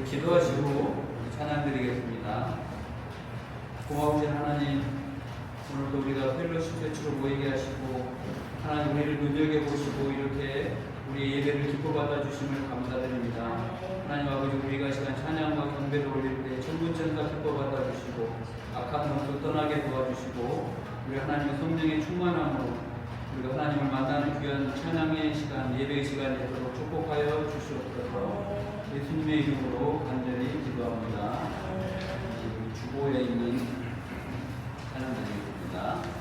기도하시고 찬양 드리겠습니다. 고마우신 하나님, 오늘도 우리가 펠로십 처치로 모이게 하시고 하나님 우리를 눈여겨보시고 이렇게 우리 예배를 기뻐 받아주심을 감사드립니다. 하나님 아버지, 우리가 이 시간 찬양과 경배를 올릴 때 천군천사 기뻐 받아주시고 악한 몸도 떠나게 도와주시고 우리 하나님의 성령의 충만함으로 우리가 하나님을 만나는 귀한 찬양의 시간, 예배의 시간이 되도록 축복하여 주시옵소서. 예수님의 이름으로 간절히 기도합니다. 주보에 있는 찬양 드리겠습니다.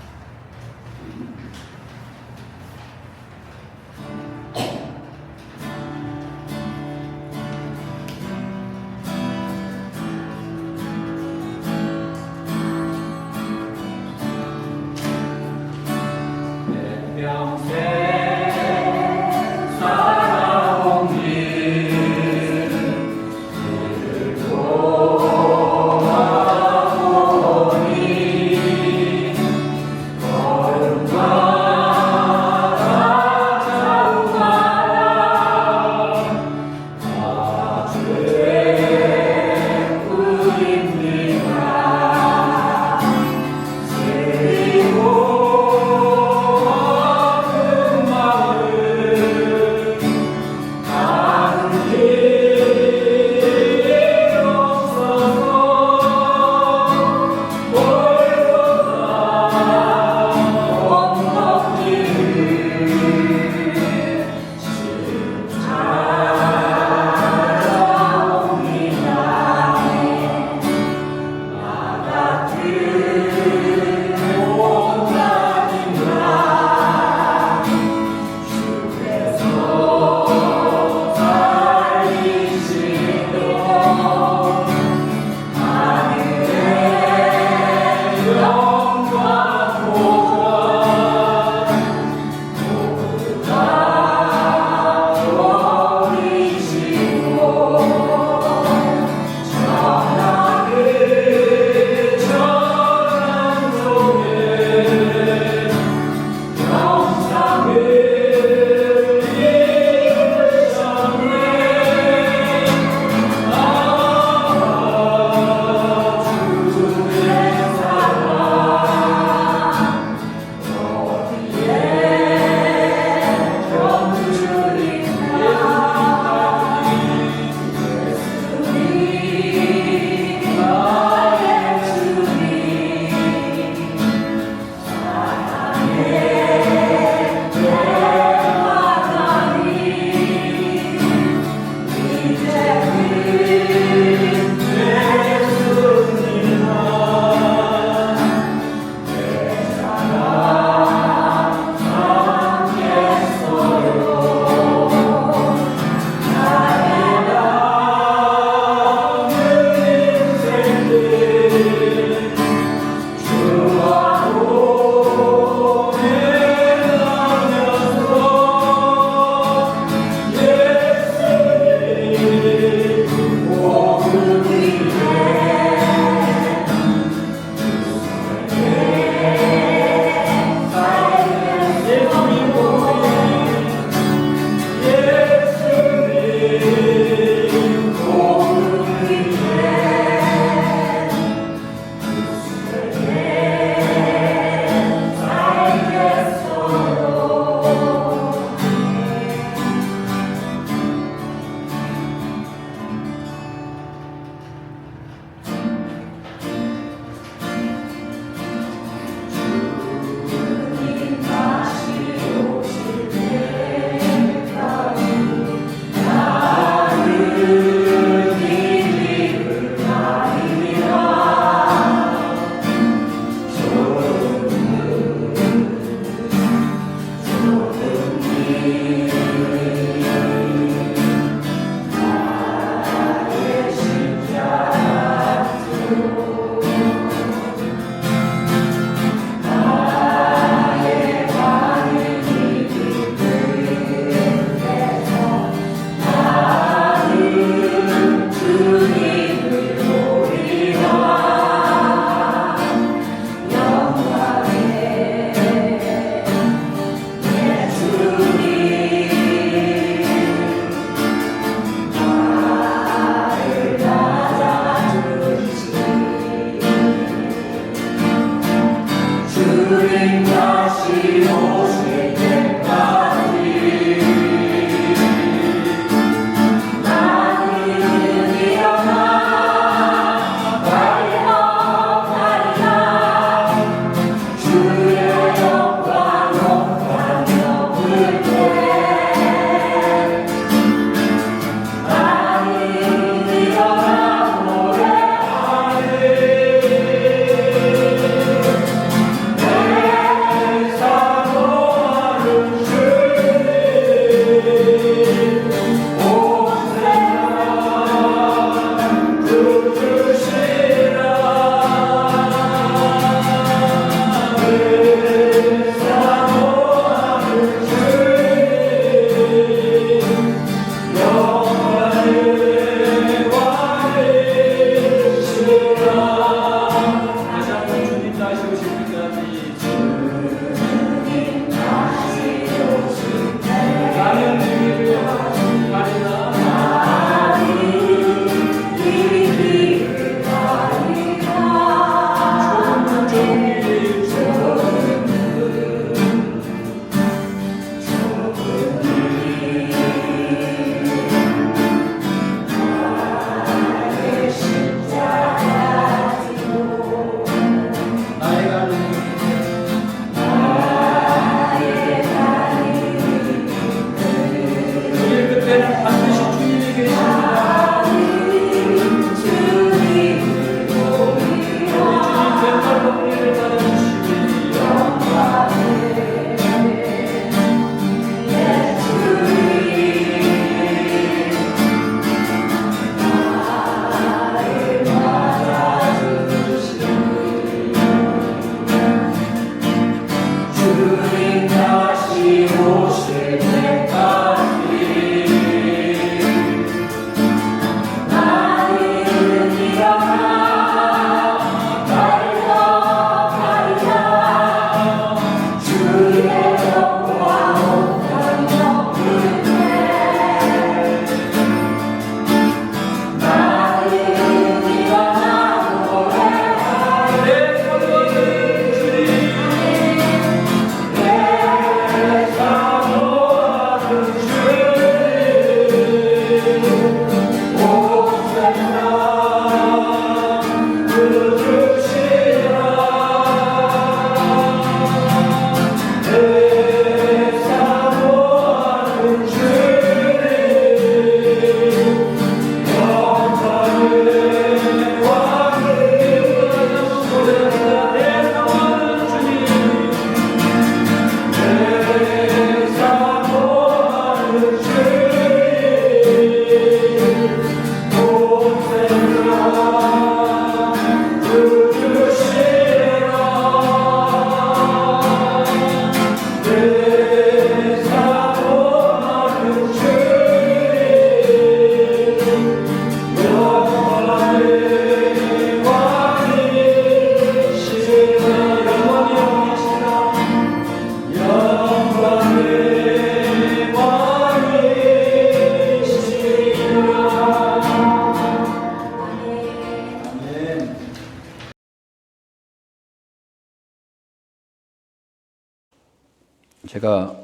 제가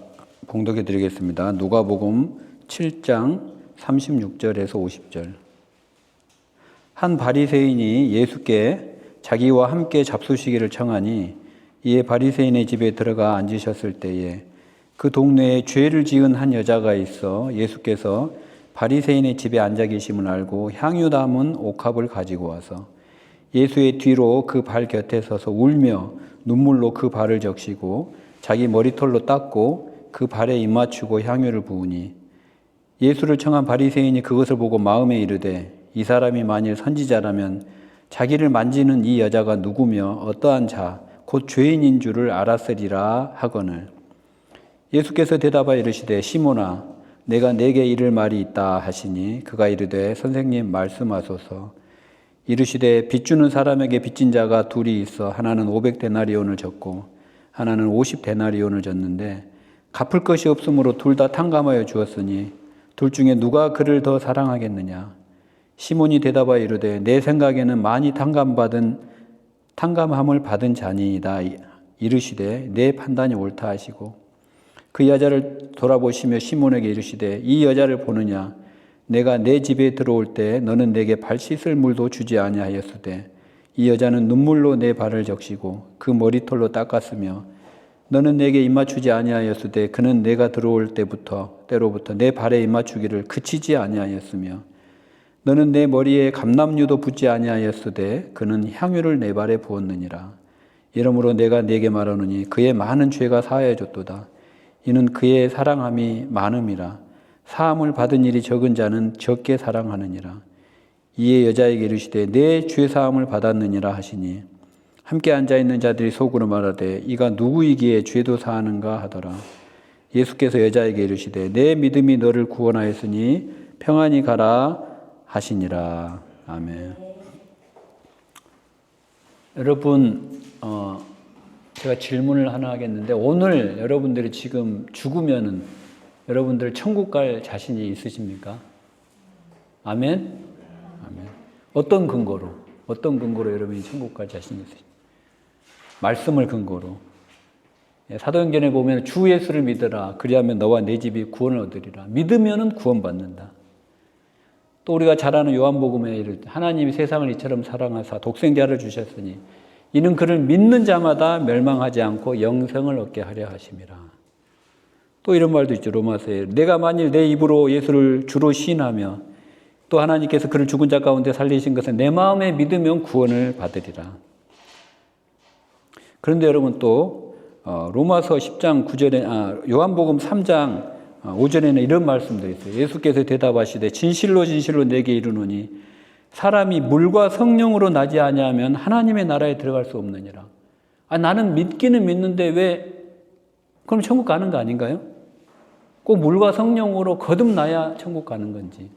봉독해 드리겠습니다. 누가복음 7장 36절에서 50절. 한 바리새인이 예수께 자기와 함께 잡수시기를 청하니 이에 바리새인의 집에 들어가 앉으셨을 때에 그 동네에 죄를 지은 한 여자가 있어 예수께서 바리새인의 집에 앉아 계심을 알고 향유 담은 옥합을 가지고 와서 예수의 뒤로 그 발 곁에 서서 울며 눈물로 그 발을 적시고 자기 머리털로 닦고 그 발에 입맞추고 향유를 부으니 예수를 청한 바리새인이 그것을 보고 마음에 이르되 이 사람이 만일 선지자라면 자기를 만지는 이 여자가 누구며 어떠한 자 곧 죄인인 줄을 알았으리라 하거늘 예수께서 대답하여 이르시되 시몬아 내가 네게 이를 말이 있다 하시니 그가 이르되 선생님 말씀하소서. 이르시되 빚주는 사람에게 빚진 자가 둘이 있어 하나는 500데나리온을 졌고 하나는 50데나리온을 졌는데 갚을 것이 없으므로 둘 다 탕감하여 주었으니 둘 중에 누가 그를 더 사랑하겠느냐. 시몬이 대답하여 이르되 내 생각에는 많이 탕감함을 받은 자니이다. 이르시되 내 판단이 옳다 하시고 그 여자를 돌아보시며 시몬에게 이르시되 이 여자를 보느냐. 내가 내 집에 들어올 때 너는 내게 발 씻을 물도 주지 아니하였으되 이 여자는 눈물로 내 발을 적시고 그 머리털로 닦았으며 너는 내게 입맞추지 아니하였으되 그는 내가 들어올 때로부터 내 발에 입맞추기를 그치지 아니하였으며 너는 내 머리에 감람유도 붓지 아니하였으되 그는 향유를 내 발에 부었느니라. 이러므로 내가 네게 말하노니 그의 많은 죄가 사하여졌도다. 이는 그의 사랑함이 많음이라. 사함을 받은 일이 적은 자는 적게 사랑하느니라. 이에 여자에게 이르시되 내 죄사함을 받았느니라 하시니 함께 앉아있는 자들이 속으로 말하되 이가 누구이기에 죄도 사하는가 하더라. 예수께서 여자에게 이르시되 내 믿음이 너를 구원하였으니 평안히 가라 하시니라. 아멘. 여러분 제가 질문을 하나 하겠는데 오늘 여러분들이 지금 죽으면은 여러분들 천국 갈 자신이 있으십니까? 아멘? 아멘. 어떤 근거로 여러분이 천국 갈 자신이 있으십니까? 말씀을 근거로. 사도행전에 보면 주 예수를 믿으라. 그리하면 너와 내 집이 구원을 얻으리라. 믿으면은 구원받는다. 또 우리가 잘 아는 요한복음에 이를 때 하나님이 세상을 이처럼 사랑하사 독생자를 주셨으니 이는 그를 믿는 자마다 멸망하지 않고 영생을 얻게 하려 하심이라. 또 이런 말도 있죠. 로마서에 내가 만일 내 입으로 예수를 주로 시인하며 또 하나님께서 그를 죽은 자 가운데 살리신 것은 내 마음에 믿으면 구원을 받으리라. 그런데 여러분 또 로마서 10장 9절에 요한복음 3장 5절에는 이런 말씀도 있어요. 예수께서 대답하시되 진실로 진실로 내게 이르노니 사람이 물과 성령으로 나지 아니하면 하나님의 나라에 들어갈 수 없느니라. 나는 믿기는 믿는데 왜 그럼 천국 가는 거 아닌가요? 꼭 물과 성령으로 거듭나야 천국 가는 건지.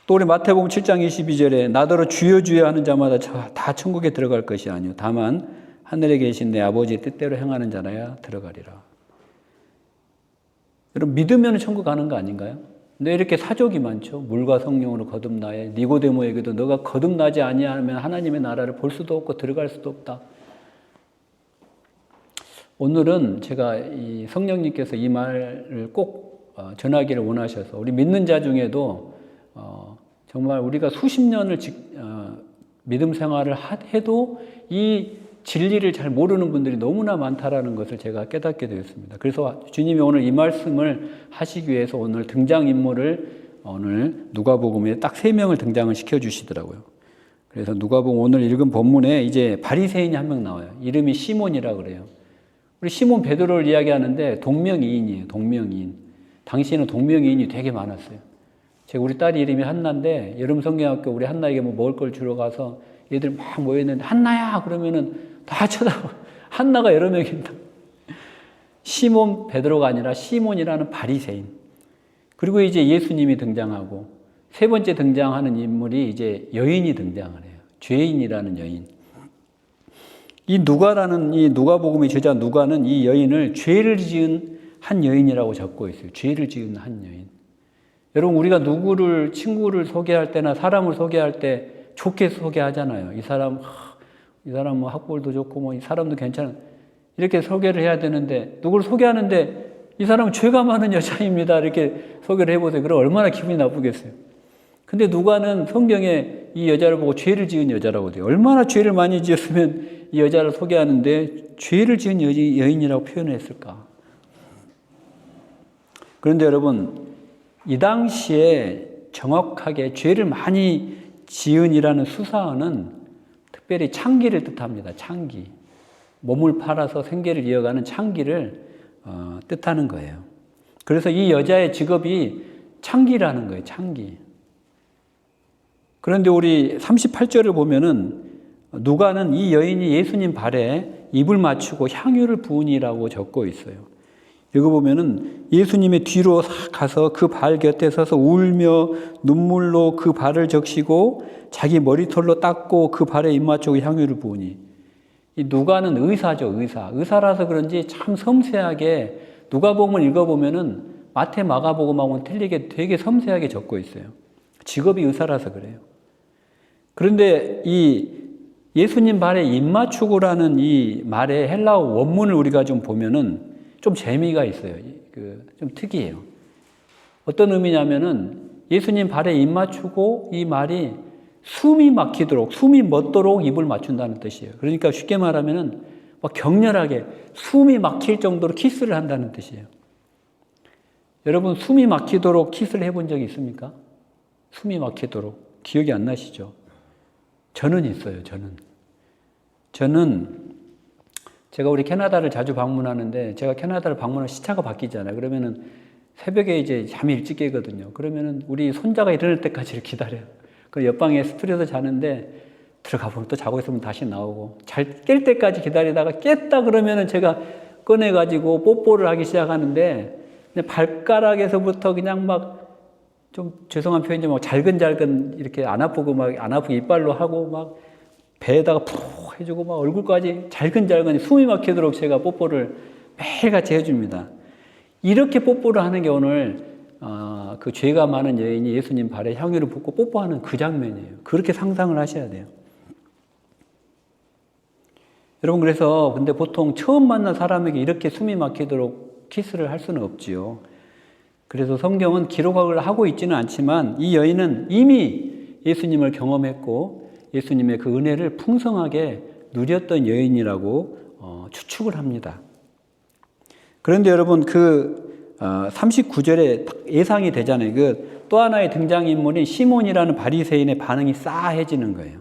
또 우리 마태복음 7장 22절에 나더러 주여 주여 하는 자마다 다 천국에 들어갈 것이 아니요 다만 하늘에 계신 내 아버지의 뜻대로 행하는 자라야 들어가리라. 여러분 믿으면 천국 가는 거 아닌가요? 근데 이렇게 사족이 많죠. 물과 성령으로 거듭나야. 니고데모에게도 너가 거듭나지 아니하면 하나님의 나라를 볼 수도 없고 들어갈 수도 없다. 오늘은 제가 이 성령님께서 이 말을 꼭 전하기를 원하셔서 우리 믿는 자 중에도 정말 우리가 수십 년을 믿음 생활을 해도 이 진리를 잘 모르는 분들이 너무나 많다라는 것을 제가 깨닫게 되었습니다. 그래서 주님이 오늘 이 말씀을 하시기 위해서 오늘 등장인물을 오늘 누가복음에 딱 3명을 등장을 시켜주시더라고요. 그래서 누가복음 오늘 읽은 본문에 이제 바리새인이 한 명 나와요. 이름이 시몬이라고 그래요. 우리 시몬 베드로를 이야기하는데 동명이인이에요. 동명이인. 당시에는 동명이인이 되게 많았어요. 제가 우리 딸이 이름이 한나인데 여름 성경학교 우리 한나에게 뭐 먹을 걸 주러 가서 얘들 막 모여있는데 한나야 그러면은 다 쳐다봐. 한나가 여러 명입니다. 시몬 베드로가 아니라 시몬이라는 바리새인. 그리고 이제 예수님이 등장하고 세 번째 등장하는 인물이 이제 여인이 등장을 해요. 죄인이라는 여인. 이 누가라는 이 누가복음의 저자 누가는 이 여인을 죄를 지은 한 여인이라고 적고 있어요. 죄를 지은 한 여인. 여러분 우리가 누구를 친구를 소개할 때나 사람을 소개할 때 좋게 소개하잖아요. 이 사람 뭐 학벌도 좋고 뭐 이 사람도 괜찮은. 이렇게 소개를 해야 되는데 누구를 소개하는데 이 사람은 죄가 많은 여자입니다. 이렇게 소개를 해보세요. 그럼 얼마나 기분이 나쁘겠어요. 근데 누가는 성경에 이 여자를 보고 죄를 지은 여자라고 돼요. 얼마나 죄를 많이 지었으면 이 여자를 소개하는데 죄를 지은 여인이라고 표현을 했을까? 그런데 여러분, 이 당시에 정확하게 죄를 많이 지은이라는 수사어는 특별히 창기를 뜻합니다. 창기. 몸을 팔아서 생계를 이어가는 창기를 뜻하는 거예요. 그래서 이 여자의 직업이 창기라는 거예요. 창기. 그런데 우리 38절을 보면은 누가는 이 여인이 예수님 발에 입을 맞추고 향유를 부으니라고 적고 있어요. 이거 보면은 예수님의 뒤로 가서 그 발 곁에 서서 울며 눈물로 그 발을 적시고 자기 머리털로 닦고 그 발에 입 맞추고 향유를 부으니. 이 누가는 의사죠, 의사. 의사라서 그런지 참 섬세하게 누가복음을 읽어보면은 마태, 마가복음하고는 틀리게 되게 섬세하게 적고 있어요. 직업이 의사라서 그래요. 그런데 이 예수님 발에 입 맞추고라는 이 말의 헬라어 원문을 우리가 좀 보면은 좀 재미가 있어요. 좀 특이해요. 어떤 의미냐면은 예수님 발에 입 맞추고 이 말이 숨이 막히도록, 숨이 멎도록 입을 맞춘다는 뜻이에요. 그러니까 쉽게 말하면은 막 격렬하게 숨이 막힐 정도로 키스를 한다는 뜻이에요. 여러분, 숨이 막히도록 키스를 해본 적이 있습니까? 숨이 막히도록. 기억이 안 나시죠? 저는 있어요, 저는 제가 우리 캐나다를 자주 방문하는데 제가 캐나다를 방문하면 시차가 바뀌잖아요. 그러면은 새벽에 이제 잠이 일찍 깨거든요. 그러면은 우리 손자가 일어날 때까지 기다려요. 그 옆방에 스튜디오에서 자는데 들어가 보면 또 자고 있으면 다시 나오고 잘 깰 때까지 기다리다가 깼다 그러면은 제가 꺼내가지고 뽀뽀를 하기 시작하는데 그냥 발가락에서부터 그냥 막 좀 죄송한 표현이지만 막 잘근잘근 이렇게 안 아프고 막 안 아프게 이빨로 하고 막 배에다가 푹 해주고 막 얼굴까지 잘근잘근 숨이 막히도록 제가 뽀뽀를 매일같이 해줍니다. 이렇게 뽀뽀를 하는 게 오늘 그 죄가 많은 여인이 예수님 발에 향유를 붓고 뽀뽀하는 그 장면이에요. 그렇게 상상을 하셔야 돼요. 여러분, 그래서 근데 보통 처음 만난 사람에게 이렇게 숨이 막히도록 키스를 할 수는 없지요. 그래서 성경은 기록을 하고 있지는 않지만 이 여인은 이미 예수님을 경험했고 예수님의 그 은혜를 풍성하게 누렸던 여인이라고 추측을 합니다. 그런데 여러분, 그 39절에 예상이 되잖아요. 그 또 하나의 등장인물인 시몬이라는 바리새인의 반응이 싸해지는 거예요.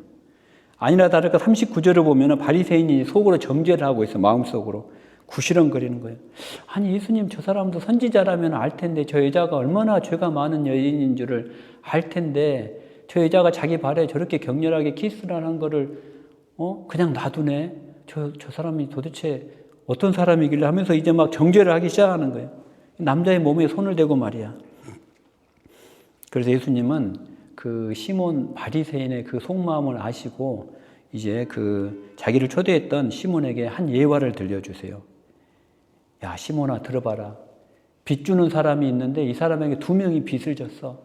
아니나 다를까 39절을 보면 바리새인이 속으로 정죄를 하고 있어요. 마음속으로 구시렁거리는 거예요. 아니, 예수님, 저 사람도 선지자라면 알 텐데 저 여자가 얼마나 죄가 많은 여인인 줄을 알 텐데 저 여자가 자기 발에 저렇게 격렬하게 키스를 하는 거를 그냥 놔두네. 저 사람이 도대체 어떤 사람이길래 하면서 이제 막 정죄를 하기 시작하는 거예요. 남자의 몸에 손을 대고 말이야. 그래서 예수님은 그 시몬 바리새인의 그 속마음을 아시고 이제 그 자기를 초대했던 시몬에게 한 예화를 들려주세요. 야, 시몬아, 들어봐라. 빚 주는 사람이 있는데 이 사람에게 2명이 빚을 졌어.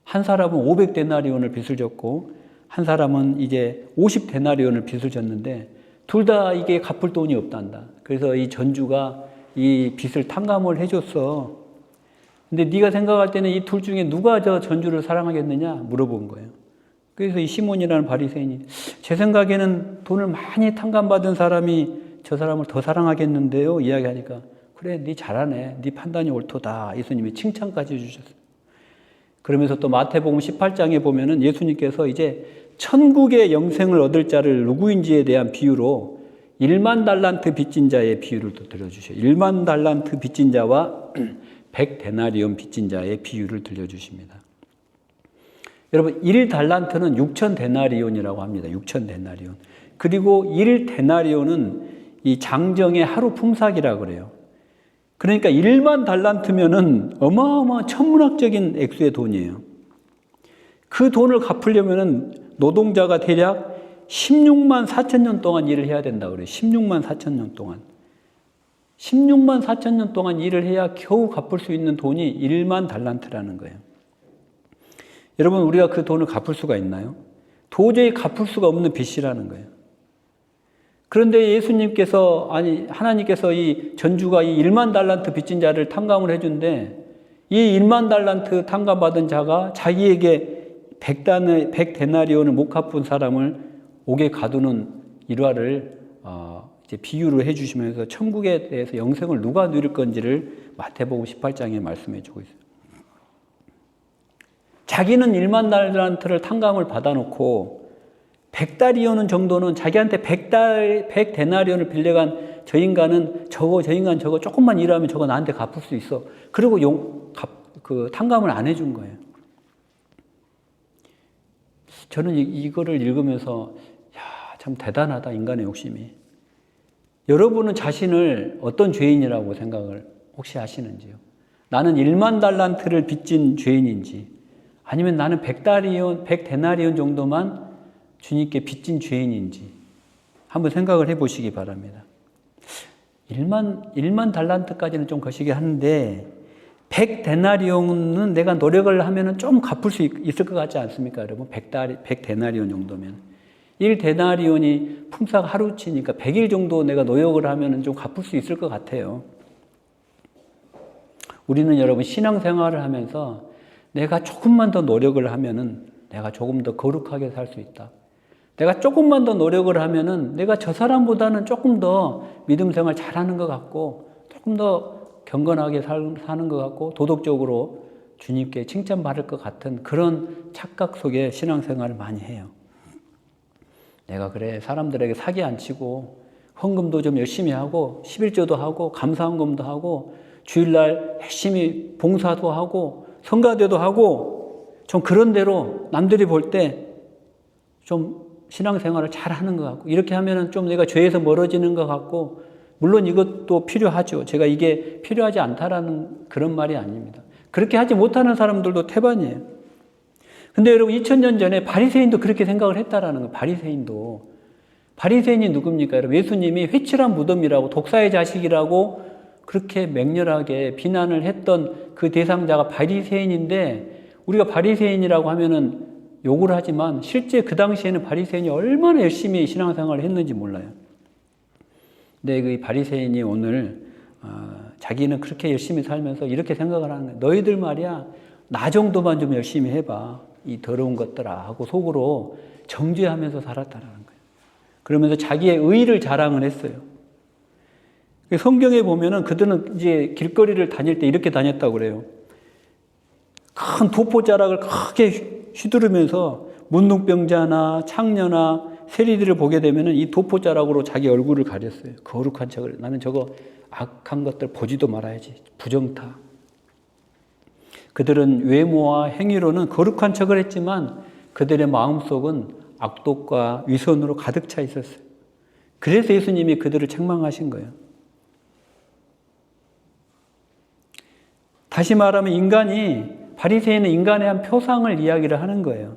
한 사람은 500데나리온을 빚을 졌고 한 사람은 이제 50데나리온을 빚을 졌는데 둘 다 이게 갚을 돈이 없단다. 그래서 이 전주가 이 빚을 탕감을 해줬어. 근데 네가 생각할 때는 이 둘 중에 누가 저 전주를 사랑하겠느냐 물어본 거예요. 그래서 이 시몬이라는 바리새인이 제 생각에는 돈을 많이 탕감받은 사람이 저 사람을 더 사랑하겠는데요 이야기하니까 그래, 네 잘하네, 네 판단이 옳도다. 예수님이 칭찬까지 해주셨어요. 그러면서 또 마태복음 18장에 보면은 예수님께서 이제 천국의 영생을 얻을 자를 누구인지에 대한 비유로 1만 달란트 빚진 자의 비유를 또 들려주셔요. 1만 달란트 빚진 자와 100데나리온 빚진 자의 비유를 들려주십니다. 여러분, 1달란트는 6,000데나리온이라고 합니다. 6,000데나리온. 그리고 1데나리온은 이 장정의 하루 품삯이라고 그래요. 그러니까 1만 달란트면은 어마어마한 천문학적인 액수의 돈이에요. 그 돈을 갚으려면은 노동자가 대략 16만 4천 년 동안 일을 해야 된다고 그래요. 16만 4천 년 동안. 16만 4천 년 동안 일을 해야 겨우 갚을 수 있는 돈이 1만 달란트라는 거예요. 여러분, 우리가 그 돈을 갚을 수가 있나요? 도저히 갚을 수가 없는 빚이라는 거예요. 그런데 예수님께서, 아니, 하나님께서 이 전주가 이 1만 달란트 빚진 자를 탕감을 해준데, 이 1만 달란트 탕감받은 자가 자기에게 100데나리온을 못 갚은 사람을 옥에 가두는 일화를 이제 비유로 해주시면서 천국에 대해서 영생을 누가 누릴 건지를 마태복음 18장에 말씀해 주고 있어요. 자기는 1만 달란트를 탕감을 받아놓고 100다리온 정도는 자기한테 100데나리온을 빌려간 저 인간 저거 조금만 일하면 저거 나한테 갚을 수 있어. 그리고 탕감을 안 해준 거예요. 저는 이거를 읽으면서 참 대단하다, 인간의 욕심이. 여러분은 자신을 어떤 죄인이라고 생각을 혹시 하시는지요? 나는 1만 달란트를 빚진 죄인인지, 아니면 나는 100데나리온 정도만 주님께 빚진 죄인인지 한번 생각을 해보시기 바랍니다. 1만 달란트까지는 좀 거시기 하는데 100데나리온은 내가 노력을 하면 좀 갚을 수 있을 것 같지 않습니까, 여러분? 100데나리온 정도면. 1데나리온이 품삯 하루치니까 100일 정도 내가 노력을 하면 좀 갚을 수 있을 것 같아요. 우리는 여러분 신앙생활을 하면서 내가 조금만 더 노력을 하면은 내가 조금 더 거룩하게 살 수 있다. 내가 조금만 더 노력을 하면은 내가 저 사람보다는 조금 더 믿음 생활 잘하는 것 같고, 조금 더 경건하게 사는 것 같고, 도덕적으로 주님께 칭찬받을 것 같은 그런 착각 속에 신앙생활을 많이 해요. 내가 그래, 사람들에게 사기 안 치고, 헌금도 좀 열심히 하고, 11조도 하고, 감사헌금도 하고, 주일날 열심히 봉사도 하고, 성가대도 하고, 좀 그런 대로 남들이 볼 때 좀 신앙생활을 잘 하는 것 같고, 이렇게 하면은 좀 내가 죄에서 멀어지는 것 같고, 물론 이것도 필요하죠. 제가 이게 필요하지 않다라는 그런 말이 아닙니다. 그렇게 하지 못하는 사람들도 태반이에요. 근데 여러분 2000년 전에 바리새인도 그렇게 생각을 했다라는 거예요. 바리새인이 누굽니까? 여러분 예수님이 회칠한 무덤이라고, 독사의 자식이라고 그렇게 맹렬하게 비난을 했던 그 대상자가 바리새인인데, 우리가 바리새인이라고 하면은 욕을 하지만 실제 그 당시에는 바리새인이 얼마나 열심히 신앙생활을 했는지 몰라요. 근데 그 바리새인이 오늘 자기는 그렇게 열심히 살면서 이렇게 생각을 하는 거예요. 너희들 말이야, 나 정도만 좀 열심히 해봐, 이 더러운 것들아 하고 속으로 정죄하면서 살았다는 거예요. 그러면서 자기의 의의를 자랑을 했어요. 성경에 보면은 그들은 이제 길거리를 다닐 때 이렇게 다녔다고 그래요. 큰 도포자락을 크게 휘두르면서 문둥병자나 창녀나 세리들을 보게 되면은 이 도포자락으로 자기 얼굴을 가렸어요. 거룩한 척을. 나는 저거 악한 것들 보지도 말아야지. 부정타. 그들은 외모와 행위로는 거룩한 척을 했지만 그들의 마음속은 악독과 위선으로 가득 차 있었어요. 그래서 예수님이 그들을 책망하신 거예요. 다시 말하면 바리새인은 인간의 한 표상을 이야기를 하는 거예요.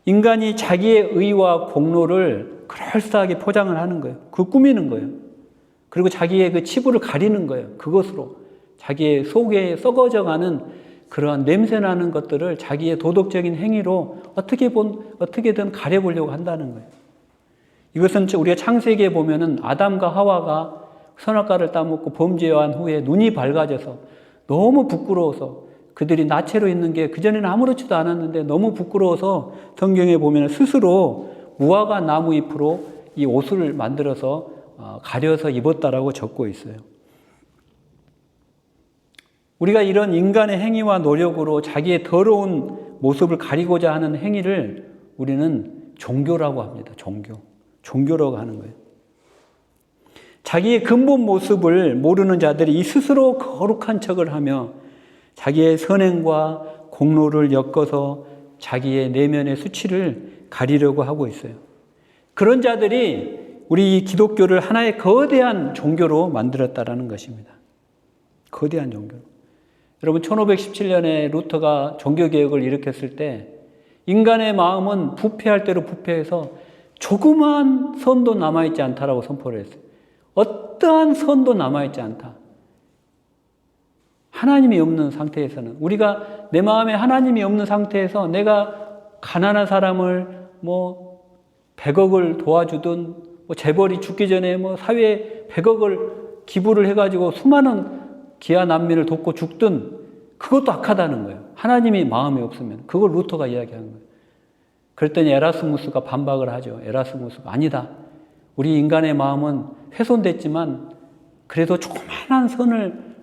인간이 자기의 의와 공로를 그럴싸하게 포장을 하는 거예요. 그걸 꾸미는 거예요. 그리고 자기의 그 치부를 가리는 거예요. 그것으로 자기의 속에 썩어져가는 그러한 냄새나는 것들을 자기의 도덕적인 행위로 어떻게든 가려보려고 한다는 거예요. 이것은 우리가 창세기에 보면은 아담과 하와가 선악과를 따먹고 범죄한 후에 눈이 밝아져서 너무 부끄러워서, 그들이 나체로 있는 게 그전에는 아무렇지도 않았는데 너무 부끄러워서 성경에 보면 스스로 무화과 나무 잎으로 이 옷을 만들어서 가려서 입었다라고 적고 있어요. 우리가 이런 인간의 행위와 노력으로 자기의 더러운 모습을 가리고자 하는 행위를 우리는 종교라고 합니다. 종교라고 하는 거예요. 자기의 근본 모습을 모르는 자들이 이 스스로 거룩한 척을 하며 자기의 선행과 공로를 엮어서 자기의 내면의 수치를 가리려고 하고 있어요. 그런 자들이 우리 기독교를 하나의 거대한 종교로 만들었다라는 것입니다. 거대한 종교. 여러분 1517년에 루터가 종교개혁을 일으켰을 때 인간의 마음은 부패할 대로 부패해서 조그만 선도 남아있지 않다라고 선포를 했어요. 어떠한 선도 남아있지 않다. 하나님이 없는 상태에서는, 우리가 내 마음에 하나님이 없는 상태에서 내가 가난한 사람을 100억을 도와주든 뭐 재벌이 죽기 전에 뭐 사회에 100억을 기부를 해가지고 수많은 기아 난민을 돕고 죽든 그것도 악하다는 거예요. 하나님이 마음이 없으면. 그걸 루터가 이야기하는 거예요. 그랬더니 에라스무스가 반박을 하죠. 에라스무스가 아니다. 우리 인간의 마음은 훼손됐지만 그래도 조그마한 선을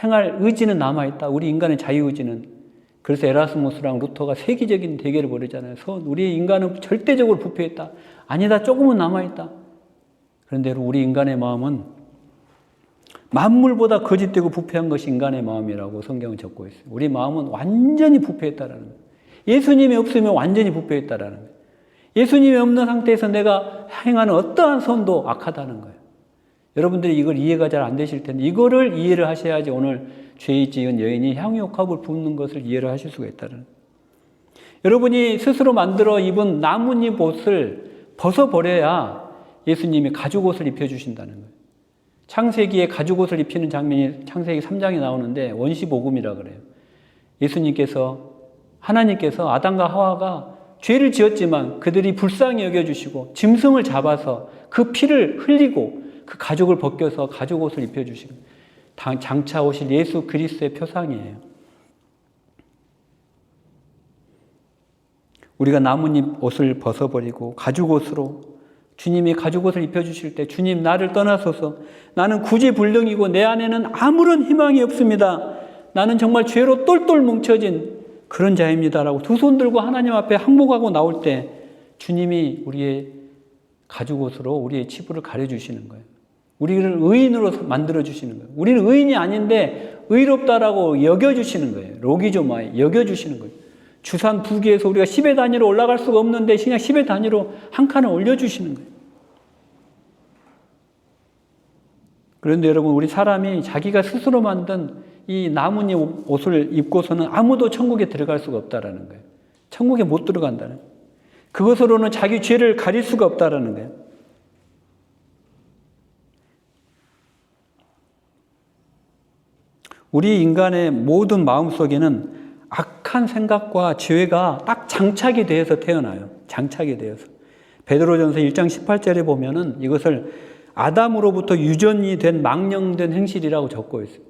행할 의지는 남아있다. 우리 인간의 자유의지는. 그래서 에라스무스랑 루터가 세계적인 대결을 벌이잖아요. 우리 인간은 절대적으로 부패했다. 아니다. 조금은 남아있다. 그런데 우리 인간의 마음은 만물보다 거짓되고 부패한 것이 인간의 마음이라고 성경은 적고 있어요. 우리 마음은 완전히 부패했다라는 거예요. 예수님이 없으면 완전히 부패했다라는 거예요. 예수님이 없는 상태에서 내가 행하는 어떠한 선도 악하다는 거예요. 여러분들이 이걸 이해가 잘 안 되실 텐데 이거를 이해를 하셔야지 오늘 죄 지은 여인이 향유옥합을 붓는 것을 이해를 하실 수가 있다는 거예요. 여러분이 스스로 만들어 입은 나뭇잎 옷을 벗어버려야 예수님이 가죽옷을 입혀주신다는 거예요. 창세기에 가죽옷을 입히는 장면이 창세기 3장에 나오는데 원시복음이라 그래요. 예수님께서 하나님께서 아담과 하와가 죄를 지었지만 그들이 불쌍히 여겨주시고 짐승을 잡아서 그 피를 흘리고 그 가죽을 벗겨서 가죽옷을 입혀주시고 장차 오실 예수 그리스도의 표상이에요. 우리가 나뭇잎 옷을 벗어버리고 가죽옷으로 주님이 가죽옷을 입혀주실 때 주님 나를 떠나소서 나는 구제불능이고 내 안에는 아무런 희망이 없습니다. 나는 정말 죄로 똘똘 뭉쳐진 그런 자입니다라고 두 손 들고 하나님 앞에 항복하고 나올 때 주님이 우리의 가죽옷으로 우리의 치부를 가려주시는 거예요. 우리를 의인으로 만들어주시는 거예요. 우리는 의인이 아닌데 의롭다라고 여겨주시는 거예요. 로기조마에 여겨주시는 거예요. 주산 부기에서 우리가 10의 단위로 올라갈 수가 없는데 그냥 10의 단위로 한 칸을 올려주시는 거예요. 그런데 여러분 우리 사람이 자기가 스스로 만든 이 나뭇잎 옷을 입고서는 아무도 천국에 들어갈 수가 없다라는 거예요. 천국에 못 들어간다는 거예요. 그것으로는 자기 죄를 가릴 수가 없다라는 거예요. 우리 인간의 모든 마음속에는 악한 생각과 죄가 딱 장착이 되어서 태어나요. 장착이 되어서. 베드로전서 1장 18절에 보면은 이것을 아담으로부터 유전이 된 망령된 행실이라고 적고 있어요.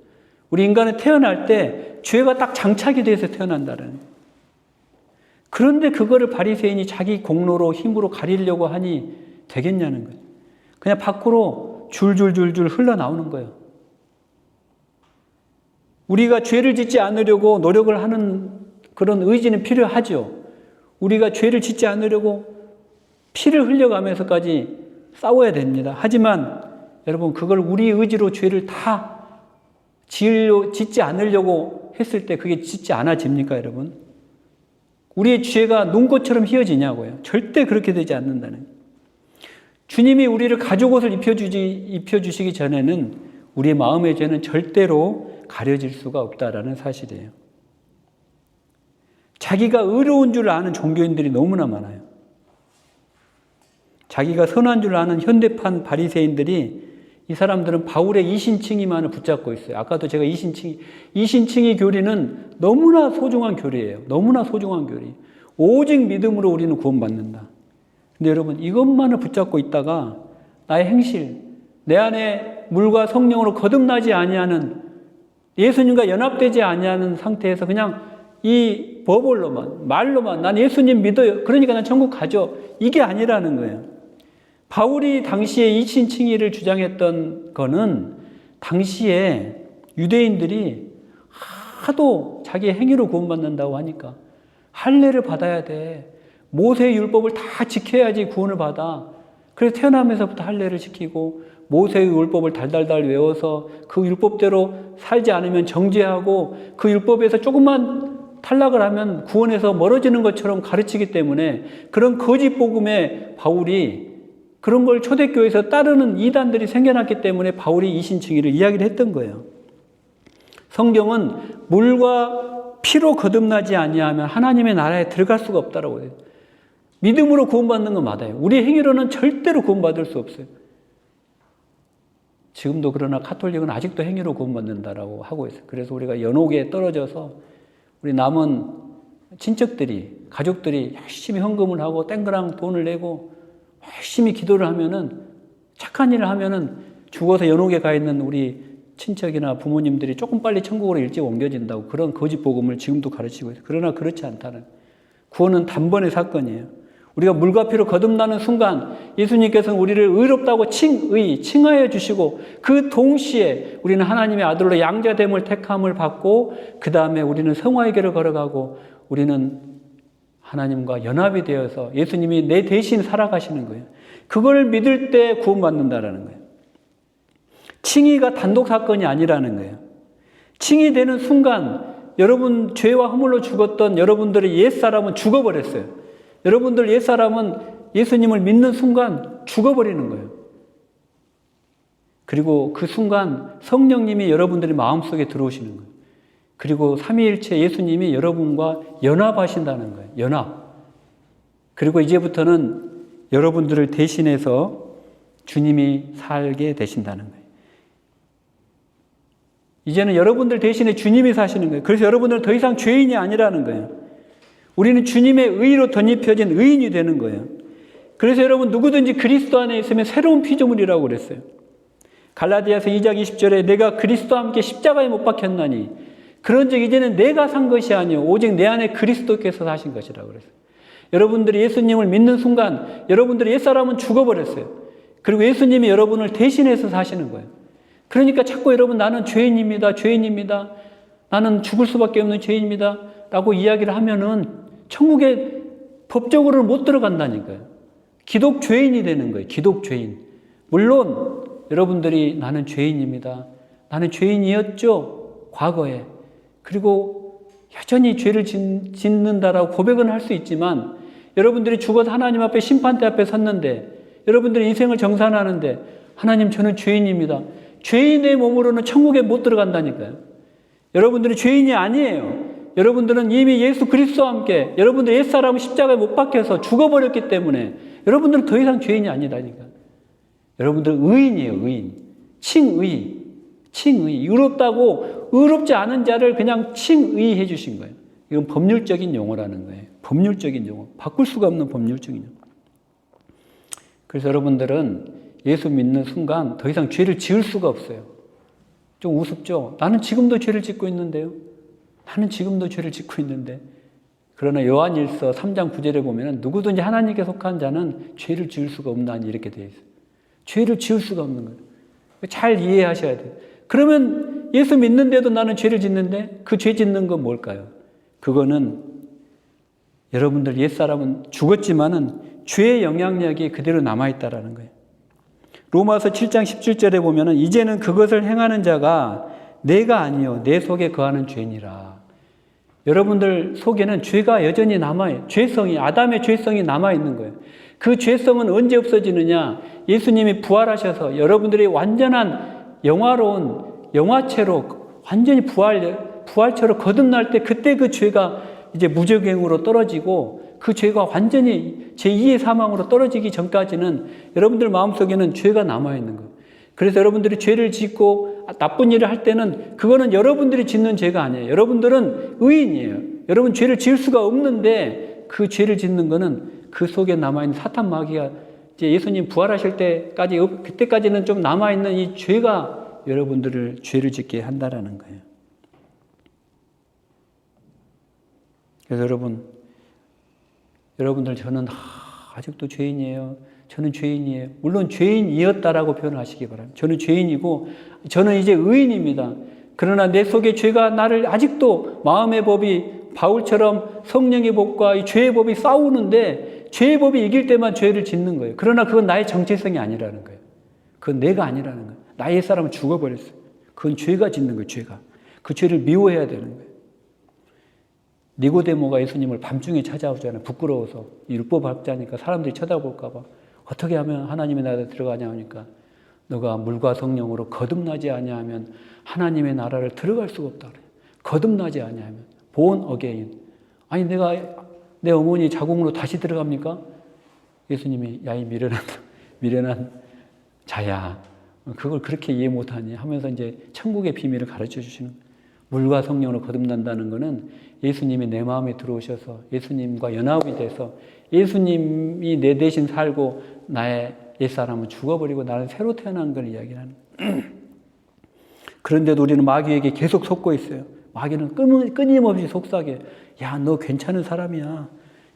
우리 인간은 태어날 때 죄가 딱 장착이 돼서 태어난다는 거예요. 그런데 그거를 바리새인이 자기 공로로 힘으로 가리려고 하니 되겠냐는 거예요. 그냥 밖으로 줄줄줄줄 흘러나오는 거예요. 우리가 죄를 짓지 않으려고 노력을 하는 그런 의지는 필요하죠. 우리가 죄를 짓지 않으려고 피를 흘려가면서까지 싸워야 됩니다. 하지만 여러분 그걸 우리 의지로 죄를 다 짓지 않으려고 했을 때 그게 짓지 않아집니까 여러분? 우리의 죄가 눈꽃처럼 휘어지냐고요. 절대 그렇게 되지 않는다는. 주님이 우리를 가죽옷을 입혀주시기 전에는 우리의 마음의 죄는 절대로 가려질 수가 없다라는 사실이에요. 자기가 의로운 줄 아는 종교인들이 너무나 많아요. 자기가 선한 줄 아는 현대판 바리새인들이 이 사람들은 바울의 이신칭의만을 붙잡고 있어요. 아까도 제가 이신칭의 교리는 너무나 소중한 교리예요. 너무나 소중한 교리. 오직 믿음으로 우리는 구원받는다. 근데 여러분 이것만을 붙잡고 있다가 나의 행실, 내 안에 물과 성령으로 거듭나지 아니하는 예수님과 연합되지 아니하는 상태에서 그냥 이 버벌로만 말로만 난 예수님 믿어요. 그러니까 난 천국 가죠. 이게 아니라는 거예요. 바울이 당시에 이신칭의를 주장했던 거는 당시에 유대인들이 하도 자기 행위로 구원받는다고 하니까 할례를 받아야 돼. 모세의 율법을 다 지켜야지 구원을 받아. 그래서 태어나면서부터 할례를 지키고 모세의 율법을 달달달 외워서 그 율법대로 살지 않으면 정죄하고 그 율법에서 조금만 탈락을 하면 구원에서 멀어지는 것처럼 가르치기 때문에 그런 거짓 복음에 바울이 그런 걸 초대교회에서 따르는 이단들이 생겨났기 때문에 바울이 이신칭의를 이야기를 했던 거예요. 성경은 물과 피로 거듭나지 아니하면 하나님의 나라에 들어갈 수가 없다라고 해요. 믿음으로 구원받는 건 맞아요. 우리 행위로는 절대로 구원받을 수 없어요. 지금도 그러나 카톨릭은 아직도 행위로 구원받는다라고 하고 있어요. 그래서 우리가 연옥에 떨어져서 우리 남은 친척들이, 가족들이 열심히 헌금을 하고 땡그랑 돈을 내고 열심히 기도를 하면은, 착한 일을 하면은 죽어서 연옥에 가 있는 우리 친척이나 부모님들이 조금 빨리 천국으로 일찍 옮겨진다고 그런 거짓 복음을 지금도 가르치고 있어요. 그러나 그렇지 않다는, 구원은 단번의 사건이에요. 우리가 물과 피로 거듭나는 순간 예수님께서는 우리를 의롭다고 칭하여 주시고, 그 동시에 우리는 하나님의 아들로 양자됨을 택함을 받고, 그 다음에 우리는 성화의 길을 걸어가고, 우리는 하나님과 연합이 되어서 예수님이 내 대신 살아가시는 거예요. 그걸 믿을 때 구원받는다라는 거예요. 칭의가 단독 사건이 아니라는 거예요. 칭의되는 순간 여러분 죄와 허물로 죽었던 여러분들의 옛사람은 죽어버렸어요. 여러분들 옛사람은 예수님을 믿는 순간 죽어버리는 거예요. 그리고 그 순간 성령님이 여러분들의 마음속에 들어오시는 거예요. 그리고 삼위일체 예수님이 여러분과 연합하신다는 거예요. 연합. 그리고 이제부터는 여러분들을 대신해서 주님이 살게 되신다는 거예요. 이제는 여러분들 대신에 주님이 사시는 거예요. 그래서 여러분들은 더 이상 죄인이 아니라는 거예요. 우리는 주님의 의로 덧입혀진 의인이 되는 거예요. 그래서 여러분 누구든지 그리스도 안에 있으면 새로운 피조물이라고 그랬어요. 갈라디아서 2장 20절에 내가 그리스도와 함께 십자가에 못 박혔나니 그런즉 이제는 내가 산 것이 아니요 오직 내 안에 그리스도께서 사신 것이라고 그랬어요. 여러분들이 예수님을 믿는 순간 여러분들의 옛사람은 죽어버렸어요. 그리고 예수님이 여러분을 대신해서 사시는 거예요. 그러니까 자꾸 여러분 나는 죄인입니다. 죄인입니다. 나는 죽을 수밖에 없는 죄인입니다. 라고 이야기를 하면은 천국에 법적으로는 못 들어간다니까요. 기독 죄인이 되는 거예요. 기독 죄인. 물론 여러분들이 나는 죄인입니다. 나는 죄인이었죠. 과거에. 그리고 여전히 죄를 짓는다라고 고백은 할 수 있지만 여러분들이 죽어서 하나님 앞에 심판대 앞에 섰는데 여러분들이 인생을 정산하는데 하나님 저는 죄인입니다. 죄인의 몸으로는 천국에 못 들어간다니까요. 여러분들은 죄인이 아니에요. 여러분들은 이미 예수 그리스도와 함께 여러분들 옛사람은 십자가에 못 박혀서 죽어버렸기 때문에 여러분들은 더 이상 죄인이 아니다니까. 여러분들은 의인이에요. 의인. 칭의. 칭의. 의롭다고 의롭지 않은 자를 그냥 칭의해 주신 거예요. 이건 법률적인 용어라는 거예요. 법률적인 용어. 바꿀 수가 없는 법률적인 용어. 그래서 여러분들은 예수 믿는 순간 더 이상 죄를 지을 수가 없어요. 좀 우습죠? 나는 지금도 죄를 짓고 있는데요. 나는 지금도 죄를 짓고 있는데. 그러나 요한일서 3장 9절에 보면 누구든지 하나님께 속한 자는 죄를 지을 수가 없나니 이렇게 되어 있어요. 죄를 지을 수가 없는 거예요. 잘 이해하셔야 돼요. 그러면 예수 믿는데도 나는 죄를 짓는데 그 죄 짓는 건 뭘까요? 그거는 여러분들 옛사람은 죽었지만은 죄의 영향력이 그대로 남아있다라는 거예요. 로마서 7장 17절에 보면은 이제는 그것을 행하는 자가 내가 아니요 내 속에 거하는 죄니라. 여러분들 속에는 죄가 여전히 남아요. 죄성이 아담의 죄성이 남아있는 거예요. 그 죄성은 언제 없어지느냐? 예수님이 부활하셔서 여러분들이 완전한 영화로운 영화체로 완전히 부활체로 거듭날 때 그때 그 죄가 이제 무적행으로 떨어지고 그 죄가 완전히 제2의 사망으로 떨어지기 전까지는 여러분들 마음속에는 죄가 남아있는 거예요. 그래서 여러분들이 죄를 짓고 나쁜 일을 할 때는 그거는 여러분들이 짓는 죄가 아니에요. 여러분들은 의인이에요. 여러분 죄를 지을 수가 없는데 그 죄를 짓는 거는 그 속에 남아있는 사탄 마귀가 이제 예수님 부활하실 때까지 그때까지는 좀 남아있는 이 죄가 여러분들을 죄를 짓게 한다라는 거예요. 그래서 여러분들 저는 아직도 죄인이에요. 저는 죄인이에요. 물론 죄인이었다라고 표현하시기 바랍니다. 저는 죄인이고 저는 이제 의인입니다. 그러나 내 속에 죄가 나를 아직도 마음의 법이 바울처럼 성령의 법과 이 죄의 법이 싸우는데 죄의 법이 이길 때만 죄를 짓는 거예요. 그러나 그건 나의 정체성이 아니라는 거예요. 그건 내가 아니라는 거예요. 나의 사람은 죽어버렸어요. 그건 죄가 짓는 거예요. 죄가. 그 죄를 미워해야 되는 거예요. 니고데모가 예수님을 밤중에 찾아오잖아요. 부끄러워서. 율법 학자니까 사람들이 쳐다볼까 봐. 어떻게 하면 하나님의 나라에 들어가냐 하니까 너가 물과 성령으로 거듭나지 아니하면 하나님의 나라를 들어갈 수가 없다 그래요. 거듭나지 아니하면 born again. 아니 내가 내 어머니 자궁으로 다시 들어갑니까? 예수님이 야 이 미련한 자야. 그걸 그렇게 이해 못하니 하면서 이제 천국의 비밀을 가르쳐 주시는 거예요. 물과 성령으로 거듭난다는 것은 예수님이 내 마음에 들어오셔서 예수님과 연합이 돼서 예수님이 내 대신 살고 나의 옛사람은 죽어버리고 나는 새로 태어난 걸 이야기하는 거예요. 그런데도 우리는 마귀에게 계속 속고 있어요. 마귀는 끊임없이 속삭여. 야, 너 괜찮은 사람이야.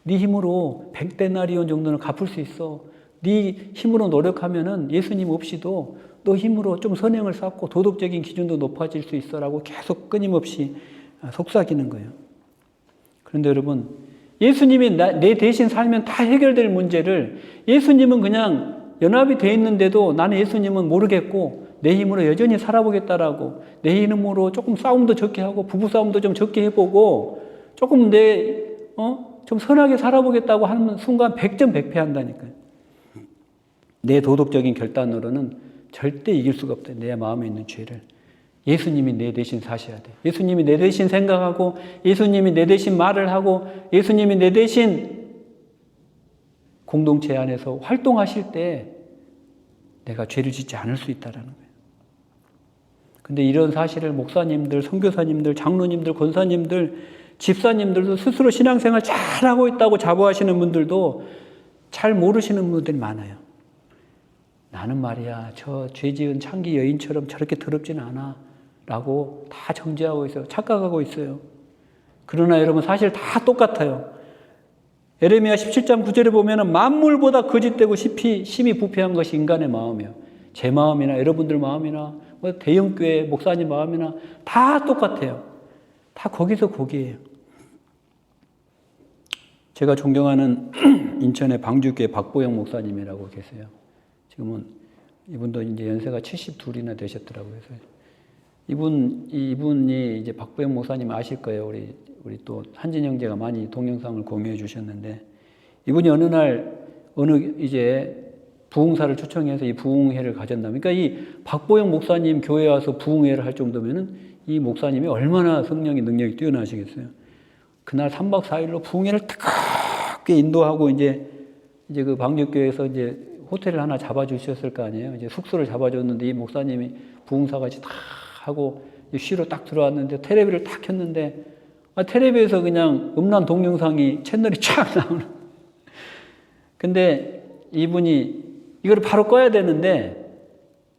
네 힘으로 100데나리온 정도는 갚을 수 있어. 네 힘으로 노력하면은 예수님 없이도 너 힘으로 좀 선행을 쌓고 도덕적인 기준도 높아질 수 있어라고 계속 끊임없이 속삭이는 거예요. 그런데 여러분, 예수님이 내 대신 살면 다 해결될 문제를 예수님은 그냥 연합이 돼 있는데도 나는 예수님은 모르겠고 내 힘으로 여전히 살아보겠다라고 내 힘으로 조금 싸움도 적게 하고 부부싸움도 좀 적게 해보고 조금 좀 선하게 살아보겠다고 하는 순간 100점 100패 한다니까요. 내 도덕적인 결단으로는 절대 이길 수가 없다. 내 마음에 있는 죄를. 예수님이 내 대신 사셔야 돼. 예수님이 내 대신 생각하고 예수님이 내 대신 말을 하고 예수님이 내 대신 공동체 안에서 활동하실 때 내가 죄를 짓지 않을 수 있다는 거예요. 근데 이런 사실을 목사님들, 선교사님들, 장로님들, 권사님들, 집사님들도 스스로 신앙생활 잘하고 있다고 자부하시는 분들도 잘 모르시는 분들이 많아요. 나는 말이야 저 죄지은 창기 여인처럼 저렇게 더럽지는 않아 라고 다 정죄하고 있어요. 착각하고 있어요. 그러나 여러분 사실 다 똑같아요. 에레미야 17장 9절에 보면 만물보다 거짓되고 심히 부패한 것이 인간의 마음이에요. 제 마음이나 여러분들 마음이나 대형교회 목사님 마음이나 다 똑같아요. 다 거기서 거기에요. 제가 존경하는 인천의 방주교회 박보영 목사님이라고 계세요. 지금은 이분도 이제 연세가 72이나 되셨더라고요. 그래서 이분이 이제 박보영 목사님 아실 거예요. 우리 또 한진 형제가 많이 동영상을 공유해 주셨는데 이분이 어느 이제 부흥사를 초청해서 이 부흥회를 가졌나. 그러니까 이 박보영 목사님 교회에 와서 부흥회를 할 정도면은 이 목사님이 얼마나 성령의 능력이 뛰어나시겠어요. 그날 3박 4일로 부흥회를 뜨겁게 인도하고 이제 그 방역교회에서 이제 호텔을 하나 잡아주셨을 거 아니에요. 이제 숙소를 잡아줬는데 이 목사님이 부흥사같이 다 하고 쉬러 딱 들어왔는데 텔레비를 딱 켰는데 텔레비에서 그냥 음란 동영상이 채널이 쫙 나오는. 근데 이분이 이거를 바로 꺼야 되는데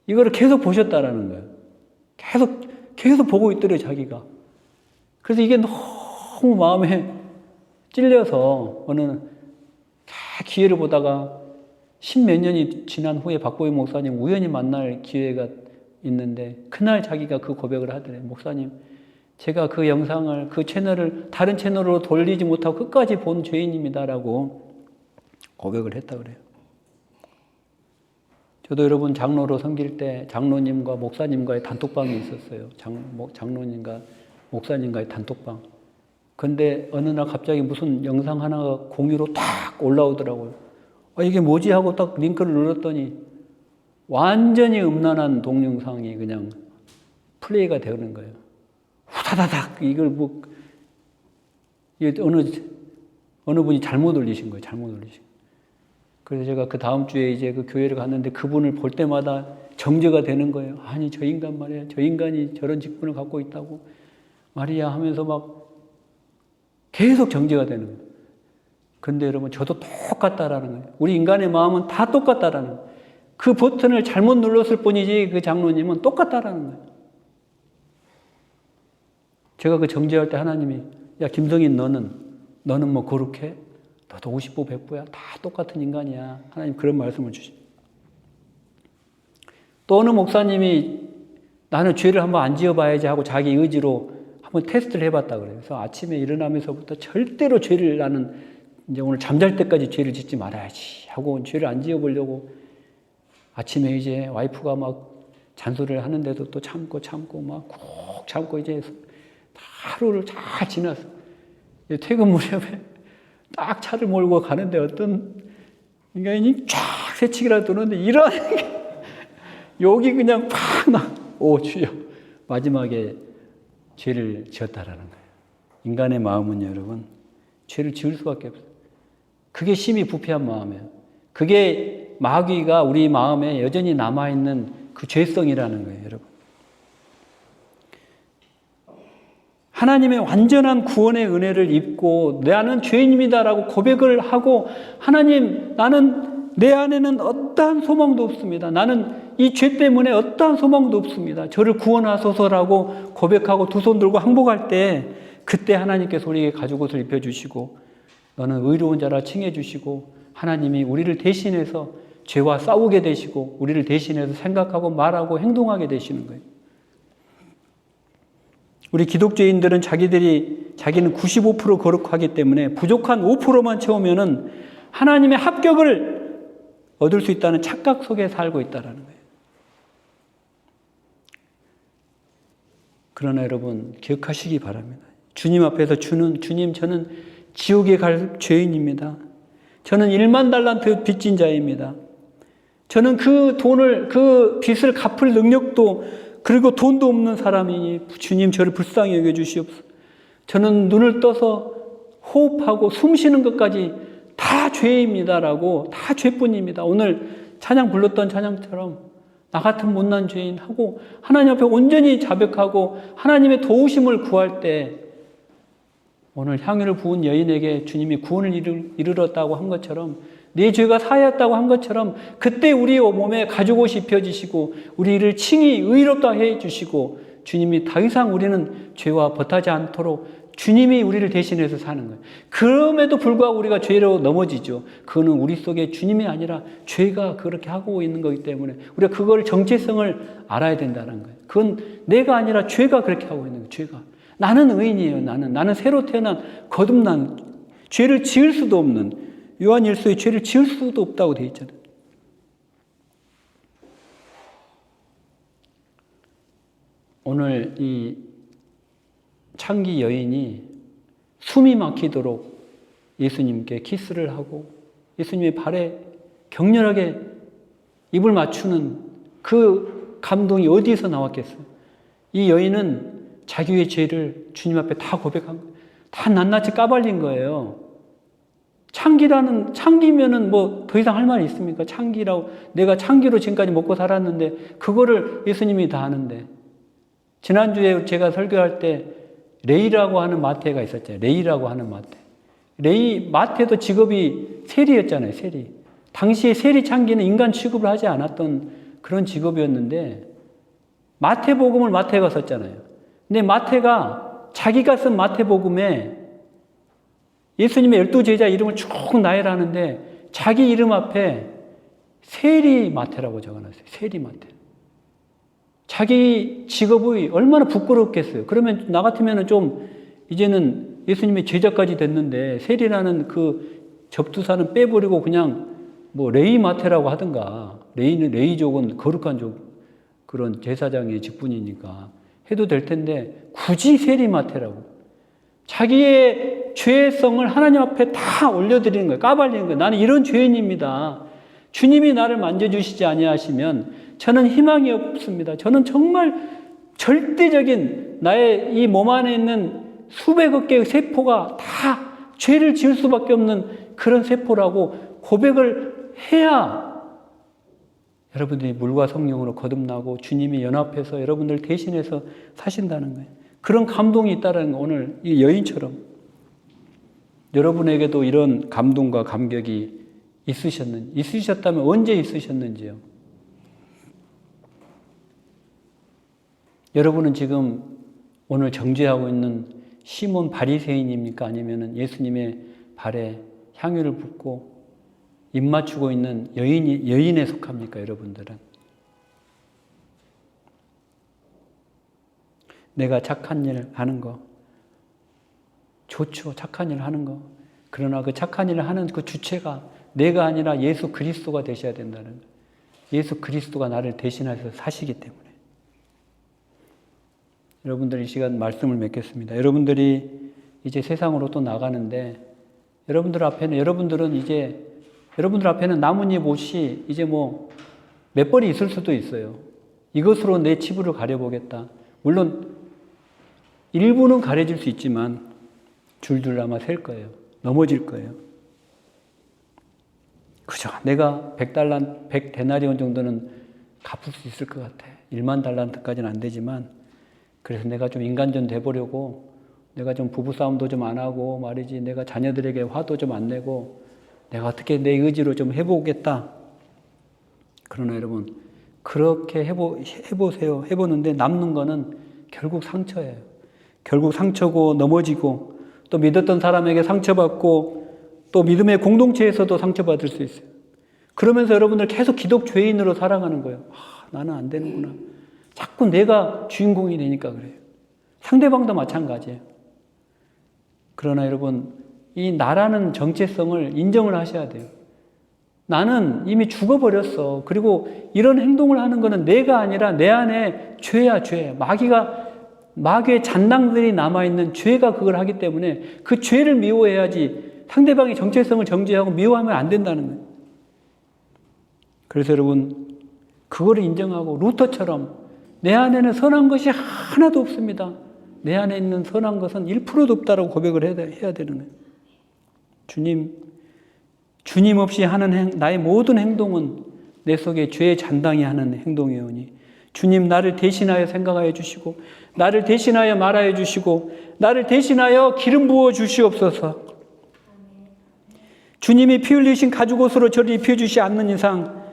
이거를 계속 보셨다라는 거예요. 계속 보고 있더래요, 자기가. 그래서 이게 너무 마음에 찔려서 어느 기회를 보다가 10몇 년이 지난 후에 박보영 목사님 우연히 만날 기회가 있는데 그날 자기가 그 고백을 하더래요. 목사님, 제가 그 영상을, 그 채널을 다른 채널로 돌리지 못하고 끝까지 본 죄인입니다라고 고백을 했다 그래요. 저도 여러분 장로로 섬길 때 장로님과 목사님과의 단톡방이 있었어요. 장로님과 목사님과의 단톡방. 근데 어느 날 갑자기 무슨 영상 하나가 공유로 딱 올라오더라고요. 이게 뭐지 하고 딱 링크를 눌렀더니 완전히 음란한 동영상이 그냥 플레이가 되는 거예요. 후다다닥 이걸 어느 분이 잘못 올리신 거예요. 잘못 올리신 거예요. 그래서 제가 그 다음 주에 이제 그 교회를 갔는데 그분을 볼 때마다 정죄가 되는 거예요. 아니, 저 인간 말이야. 저 인간이 저런 직분을 갖고 있다고 말이야 하면서 막 계속 정죄가 되는 거예요. 근데 여러분, 저도 똑같다라는 거예요. 우리 인간의 마음은 다 똑같다라는 거예요. 그 버튼을 잘못 눌렀을 뿐이지 그 장로님은 똑같다라는 거예요. 제가 그 정죄할 때 하나님이 야, 김성인 너는 뭐 거룩해? 너도 50보 100보야. 다 똑같은 인간이야. 하나님 그런 말씀을 주십니다. 또 어느 목사님이 나는 죄를 한번 안 지어봐야지 하고 자기 의지로 한번 테스트를 해봤다 그래요. 그래서 아침에 일어나면서부터 절대로 죄를 나는 이제 오늘 잠잘 때까지 죄를 짓지 말아야지 하고 죄를 안 지어보려고 아침에 이제 와이프가 막 잔소리를 하는데도 또 참고 막 꾹 참고 이제 하루를 잘 지났어. 퇴근 무렵에 딱 차를 몰고 가는데 어떤 인간이 쫙 새치기라 도는데 이런 욕이 그냥 팍 나. 오 주여. 마지막에 죄를 지었다라는 거예요. 인간의 마음은요, 여러분, 죄를 지을 수밖에 없어요. 그게 심히 부패한 마음이에요. 그게 마귀가 우리 마음에 여전히 남아있는 그 죄성이라는 거예요, 여러분. 하나님의 완전한 구원의 은혜를 입고 나는 죄인입니다라고 고백을 하고 하나님 나는 내 안에는 어떠한 소망도 없습니다. 나는 이 죄 때문에 어떠한 소망도 없습니다. 저를 구원하소서라고 고백하고 두 손 들고 항복할 때 그때 하나님께서 우리에게 가죽옷을 입혀주시고 너는 의로운 자라 칭해주시고 하나님이 우리를 대신해서 죄와 싸우게 되시고 우리를 대신해서 생각하고 말하고 행동하게 되시는 거예요. 우리 기독교인들은 자기는 95% 거룩하기 때문에 부족한 5%만 채우면은 하나님의 합격을 얻을 수 있다는 착각 속에 살고 있다는 거예요. 그러나 여러분 기억하시기 바랍니다. 주님 앞에서 주님 저는 지옥에 갈 죄인입니다. 저는 1만 달란트 빚진 자입니다. 저는 그 빚을 갚을 능력도 그리고 돈도 없는 사람이니 주님 저를 불쌍히 여겨주시옵소서. 저는 눈을 떠서 호흡하고 숨 쉬는 것까지 다 죄입니다라고 다 죄뿐입니다. 오늘 찬양 불렀던 찬양처럼 나 같은 못난 죄인 하고 하나님 앞에 온전히 자백하고 하나님의 도우심을 구할 때 오늘 향유를 부은 여인에게 주님이 구원을 이르렀다고 한 것처럼 내 죄가 사하였다고 한 것처럼 그때 우리 몸에 가죽옷이 입혀지시고 우리를 칭히 의롭다 해주시고 주님이 더 이상 우리는 죄와 버타지 않도록 주님이 우리를 대신해서 사는 거예요. 그럼에도 불구하고 우리가 죄로 넘어지죠. 그거는 우리 속에 주님이 아니라 죄가 그렇게 하고 있는 거기 때문에 우리가 그걸 정체성을 알아야 된다는 거예요. 그건 내가 아니라 죄가 그렇게 하고 있는 거예요. 죄가. 나는 의인이에요. 나는 새로 태어난 거듭난 죄를 지을 수도 없는 요한일서에 죄를 지을 수도 없다고 되어 있잖아요. 오늘 이 창기 여인이 숨이 막히도록 예수님께 키스를 하고 예수님의 발에 격렬하게 입을 맞추는 그 감동이 어디에서 나왔겠어요? 이 여인은 자기의 죄를 주님 앞에 다 고백한 거예요. 다 낱낱이 까발린 거예요. 창기면은 뭐 더 이상 할 말이 있습니까? 창기라고 내가 창기로 지금까지 먹고 살았는데 그거를 예수님이 다 아는데 지난주에 제가 설교할 때 레이라고 하는 마태가 있었잖아요. 레이라고 하는 마태. 마태도 직업이 세리였잖아요. 세리. 당시에 세리 창기는 인간 취급을 하지 않았던 그런 직업이었는데 마태복음을 마태가 썼잖아요. 근데 마태가 자기가 쓴 마태복음에 예수님의 12제자 이름을 쭉 나열하는데 자기 이름 앞에 세리 마태라고 적어놨어요. 세리 마태. 자기 직업이 얼마나 부끄럽겠어요. 그러면 나 같으면 좀 이제는 예수님의 제자까지 됐는데 세리라는 그 접두사는 빼버리고 그냥 뭐 레이 마태라고 하든가 레이족은 거룩한 족 그런 제사장의 직분이니까 해도 될 텐데 굳이 세리 마태라고 자기의 죄성을 하나님 앞에 다 올려드리는 거예요. 까발리는 거예요. 나는 이런 죄인입니다. 주님이 나를 만져주시지 아니하시면 저는 희망이 없습니다. 저는 정말 절대적인 나의 이 몸 안에 있는 수백억 개의 세포가 다 죄를 지을 수밖에 없는 그런 세포라고 고백을 해야 여러분들이 물과 성령으로 거듭나고 주님이 연합해서 여러분들 대신해서 사신다는 거예요. 그런 감동이 있다는 거 오늘 이 여인처럼 여러분에게도 이런 감동과 감격이 있으셨다면 언제 있으셨는지요? 여러분은 지금 오늘 정죄하고 있는 시몬 바리새인입니까? 아니면 예수님의 발에 향유를 붓고 입 맞추고 있는 여인에 속합니까? 여러분들은 내가 착한 일 하는 거 좋죠. 착한 일 하는 거. 그러나 그 착한 일을 하는 그 주체가 내가 아니라 예수 그리스도가 되셔야 된다는 거예요. 예수 그리스도가 나를 대신해서 사시기 때문에. 여러분들 이 시간 말씀을 맺겠습니다. 여러분들이 이제 세상으로 또 나가는데 여러분들 앞에는 나뭇잎 옷이 이제 뭐 몇 벌이 있을 수도 있어요. 이것으로 내 치부를 가려보겠다. 물론 일부는 가려질 수 있지만 줄줄 아마 셀 거예요. 넘어질 거예요. 그죠? 내가 100데나리온 정도는 갚을 수 있을 것 같아. 1만 달란트까지는 안 되지만 그래서 내가 좀 인간전 돼보려고 내가 좀 부부싸움도 좀 안 하고 말이지 내가 자녀들에게 화도 좀 안 내고 내가 어떻게 내 의지로 좀 해보겠다. 그러나 여러분, 그렇게 해보세요. 해보는데 남는 거는 결국 상처예요. 결국 상처고 넘어지고 또 믿었던 사람에게 상처받고 또 믿음의 공동체에서도 상처받을 수 있어요. 그러면서 여러분들 계속 기독 죄인으로 살아가는 거예요. 나는 안 되는구나. 자꾸 내가 주인공이 되니까 그래요. 상대방도 마찬가지예요. 그러나 여러분, 이 나라는 정체성을 인정을 하셔야 돼요. 나는 이미 죽어버렸어. 그리고 이런 행동을 하는 거는 내가 아니라 내 안에 죄야, 죄. 마귀의 잔당들이 남아있는 죄가 그걸 하기 때문에 그 죄를 미워해야지 상대방의 정체성을 정죄하고 미워하면 안 된다는 거예요. 그래서 여러분, 그거를 인정하고 루터처럼 내 안에는 선한 것이 하나도 없습니다. 내 안에 있는 선한 것은 1%도 없다라고 고백을 해야 되는 거예요. 주님 없이 하는 나의 모든 행동은 내 속에 죄의 잔당이 하는 행동이오니 주님 나를 대신하여 생각하여 주시고 나를 대신하여 말하여 주시고 나를 대신하여 기름 부어 주시옵소서. 주님이 피 흘리신 가죽옷으로 저를 입혀주시 않는 이상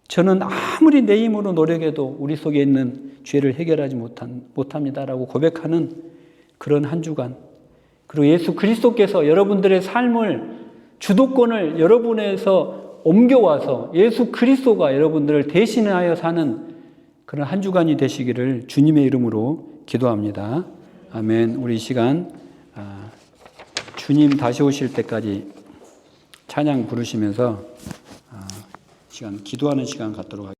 저는 아무리 내 힘으로 노력해도 우리 속에 있는 죄를 해결하지 못합니다라고 고백하는 그런 한 주간, 그리고 예수 그리스도께서 여러분들의 삶을 주도권을 여러분에서 옮겨와서 예수 그리스도가 여러분들을 대신하여 사는 그런 한 주간이 되시기를 주님의 이름으로 기도합니다. 아멘. 우리 이 시간 주님 다시 오실 때까지 찬양 부르시면서 시간 기도하는 시간 갖도록 하겠습니다.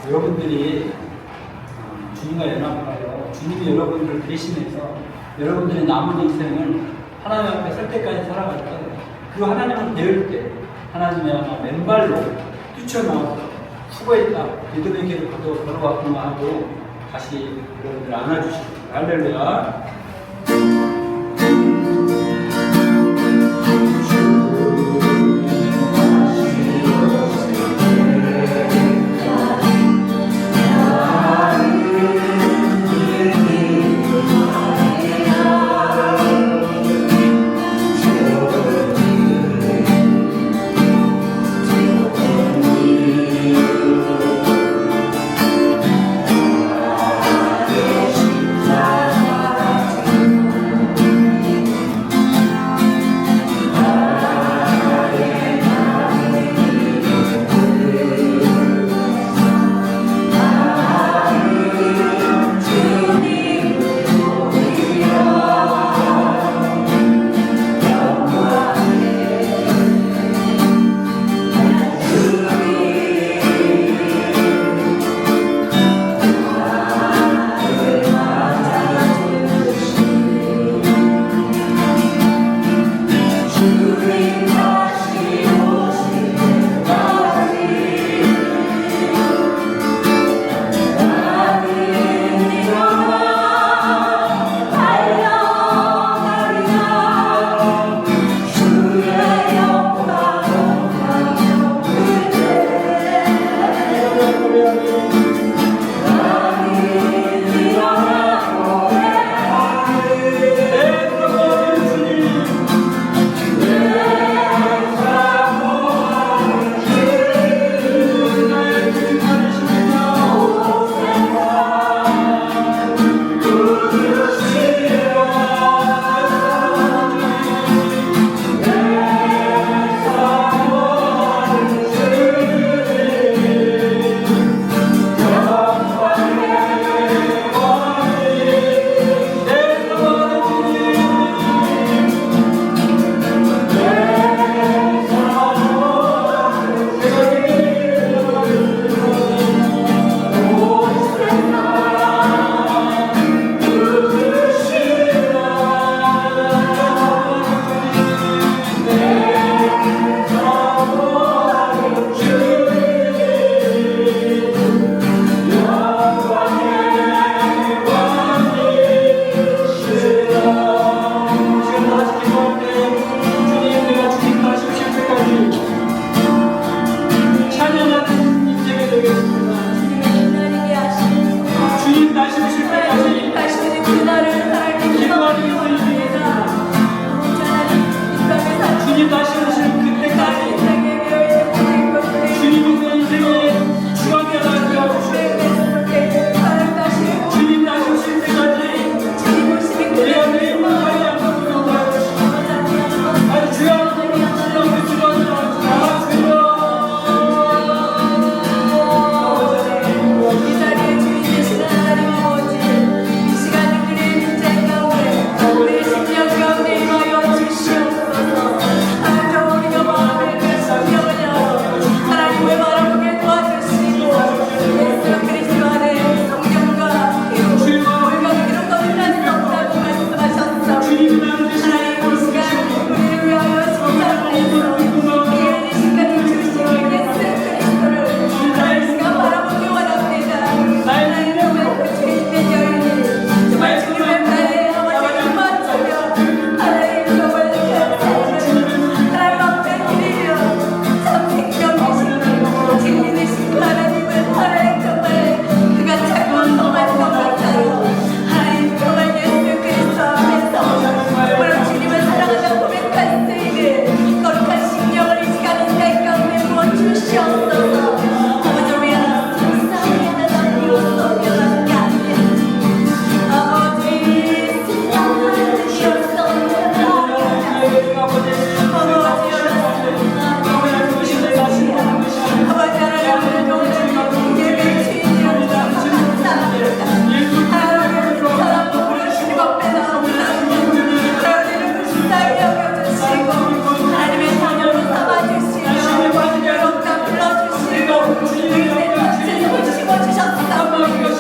여러분들이 주님과 연합하여 주님이 여러분들을 대신해서 여러분들의 남은 인생을 하나님 앞에 설 때까지 살아갈 때, 그 하나님을 배울 때 하나님의 맨발로 뛰쳐나와서 수고했다, 믿음의 길을 걸어왔구나 하고 다시 여러분들 안아주시고 할렐루야.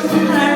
하나님